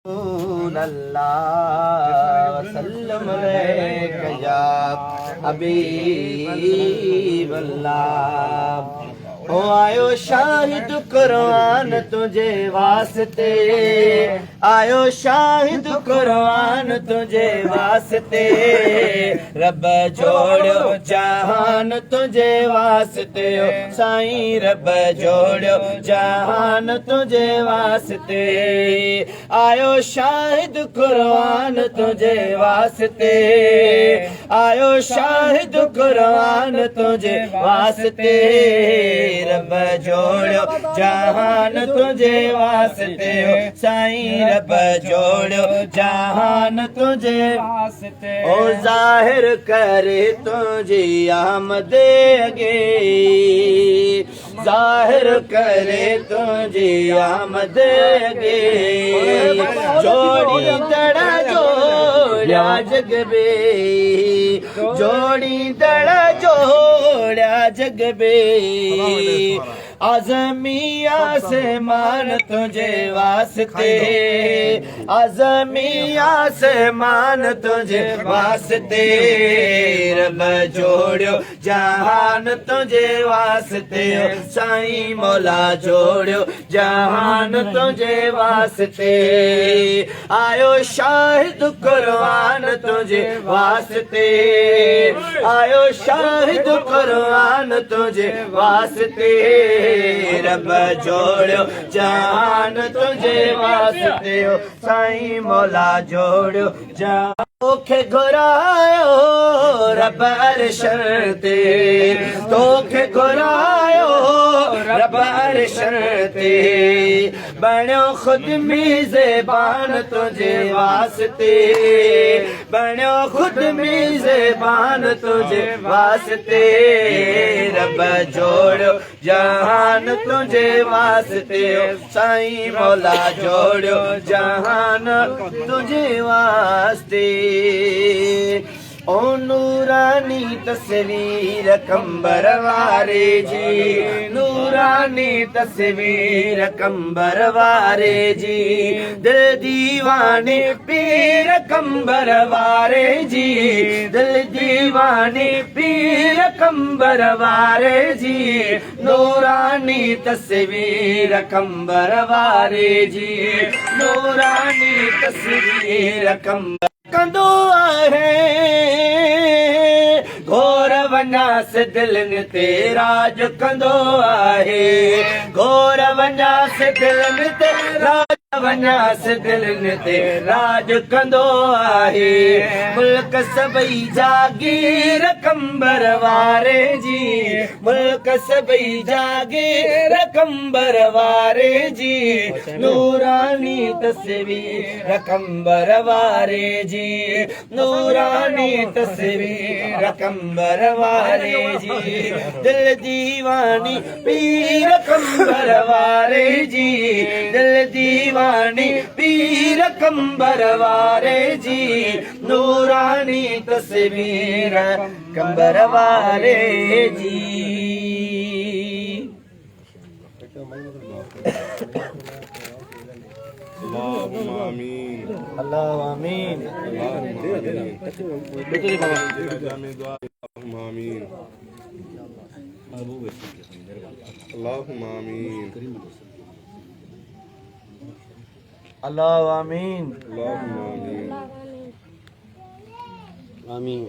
अल्लाह वसल्लम अलैका या हबीब अल्लाह। ओ आयो शाहिद कुरान तुझे वास्ते, आयो शाहिद कुरान तुझे वास्ते, रब जोड़ो जहान तुझे वास्ते, ओ साईं रब जोड़ो जहान तुझे वास्ते। आयो शाहिद कुरान तुझे वास्ते, आयो शाहिद कुरान तुझे वास्ते, रब जोड़ो जहान तुझे वास्ते, हो साईं रब जोड़ो जहान तुझे वास्ते। ओ जाहिर करे तुझे आमदे अगे, जाहिर करे तुझे आमदे अगे, जोड़ी दड़ा जोड़ा जग बे, जोड़ी दड़ा जोड़ा जग बे, आज़मी आसमान तुझे वास्ते, आज़मी आसमान तुझे वास्ते, रब जोड़ो जहान तुझे वास्ते, साईं मौला जोड़ो जहान तुझे वास्ते। आयो शाहिद कुरान तुझे वास्ते, आयो शाहिद कुरान तुझे वास्ते, रब जोड़ो जहान तुझे वास्ते, हो साईं मौला जोड़ो जहान। तोखे घुरायो रब अर्श ते, तोखे घुरायो रब अर्श ते, बणियो खुद मेज़बान तुझे वास्ते, बणियो खुद मेज़बान तुझे वास्ते, रब जोड़ो जहान तुझे वास्ते, साईं मौला जोड़ो जहान तुझे वास्ते। ओ नूरानी तस्वीर कंबर वारे जी, नूरानी तस्वीर कंबर वारे जी, दिल दीवानी पीर कंबर वारे जी, दिल दीवानी पीर कंबर वारे जी, नूरानी तस्वीर कंबर वारे जी, नूरानी तस्वीर कंबर कंदो आहे घोर वनास दिल ने तेरा जो कंदो आहे, घोर वनास दिल ने तेरा वनास दिल ने तेरा जो कंदो आहे, मुल्क सभई जागीर कंबर वारे जी, मुल्क सभई जागीर कंबर वारे जी, नूरानी तस्वीर कंबर वारे जी, नूरानी तस्वीर कंबर वारे जी, दिल दीवानी पीर कंबर वारे जी, दिल दीवानी पीर कंबर वारे जी, नूरानी तस्वीर कंबर वारे जी। अल्लाहुम्मा आमीन, अल्लाह आमीन, अल्लाहुम्मा आमीन, अल्लाहुम्मा आमीन, अल्लाह आमीन, अल्लाहुम्मा आमीन, आमीन।